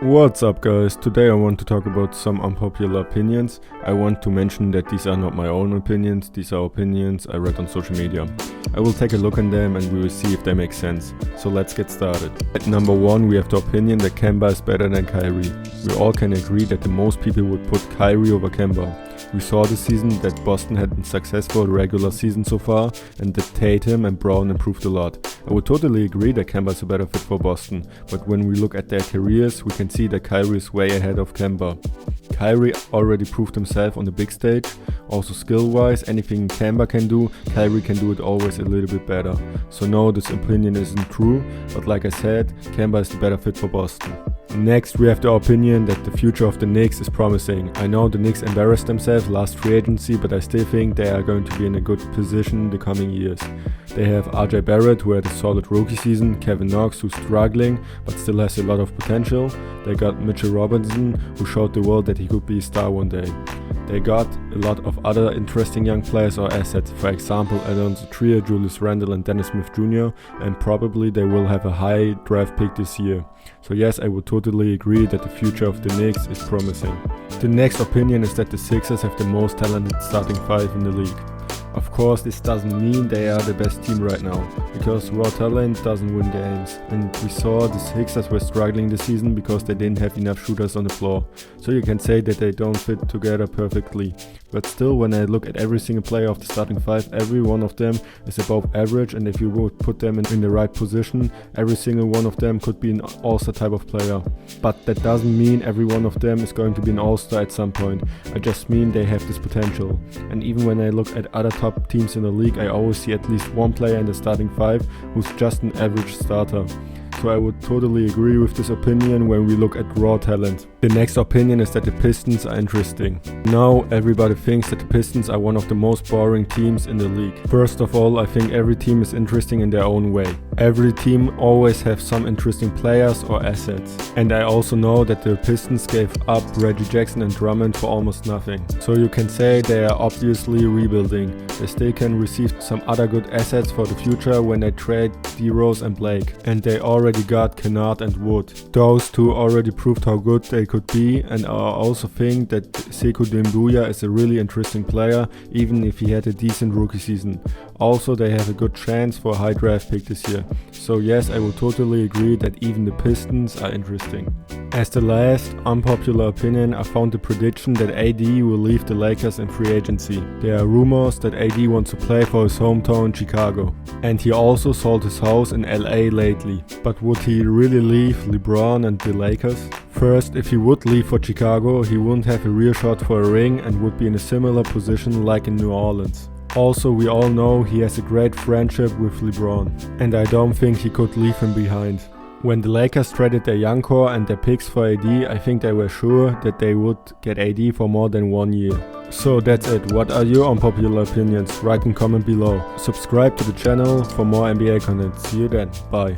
What's up, guys? Today I want to talk about some unpopular opinions. I want to mention that these are not my own opinions, these are opinions I read on social media. I will take a look at them and we will see if they make sense. So let's get started. At number 1 we have the opinion that Kemba is better than Kyrie. We all can agree that the most people would put Kyrie over Kemba. We saw this season that Boston had a successful regular season so far and that Tatum and Brown improved a lot. I would totally agree that Kemba is a better fit for Boston, but when we look at their careers, we can see that Kyrie is way ahead of Kemba. Kyrie already proved himself on the big stage. Also skill-wise, anything Kemba can do, Kyrie can do it always a little bit better. So no, this opinion isn't true, but like I said, Kemba is the better fit for Boston. Next, we have the opinion that the future of the Knicks is promising. I know the Knicks embarrassed themselves last free agency, but I still think they are going to be in a good position in the coming years. They have RJ Barrett, who had a solid rookie season, Kevin Knox, who's struggling but still has a lot of potential. They got Mitchell Robinson, who showed the world that he could be a star one day. They got a lot of other interesting young players or assets, for example Alonzo Trier, Julius Randle and Dennis Smith Jr. and probably they will have a high draft pick this year. So yes, I would totally agree that the future of the Knicks is promising. The next opinion is that the Sixers have the most talented starting 5 in the league. Of course, this doesn't mean they are the best team right now, because raw talent doesn't win games. And we saw the Sixers were struggling this season because they didn't have enough shooters on the floor. So you can say that they don't fit together perfectly. But still, when I look at every single player of the starting 5, every one of them is above average, and if you would put them in the right position, every single one of them could be an all-star type of player. But that doesn't mean every one of them is going to be an all-star at some point. I just mean they have this potential. And even when I look at other top teams in the league, I always see at least one player in the starting 5 who's just an average starter. So I would totally agree with this opinion when we look at raw talent. The next opinion is that the Pistons are interesting. Now everybody thinks that the Pistons are one of the most boring teams in the league. First of all, I think every team is interesting in their own way. Every team always have some interesting players or assets. And I also know that the Pistons gave up Reggie Jackson and Drummond for almost nothing. So you can say they are obviously rebuilding. They still can receive some other good assets for the future when they trade D-Rose and Blake. And they already got Kennard and Wood. Those two already proved how good they could be, and I also think that Sekou Doumbouya is a really interesting player, even if he had a decent rookie season. Also, they have a good chance for a high draft pick this year. So yes, I would totally agree that even the Pistons are interesting. As the last unpopular opinion, I found the prediction that AD will leave the Lakers in free agency. There are rumors that AD wants to play for his hometown Chicago. And he also sold his house in LA lately. But would he really leave LeBron and the Lakers? First, if he would leave for Chicago, he wouldn't have a real shot for a ring and would be in a similar position like in New Orleans. Also, we all know he has a great friendship with LeBron, and I don't think he could leave him behind. When the Lakers traded their young core and their picks for AD, I think they were sure that they would get AD for more than 1 year. So that's it. What are your unpopular opinions? Write in comment below. Subscribe to the channel for more NBA content. See you then. Bye.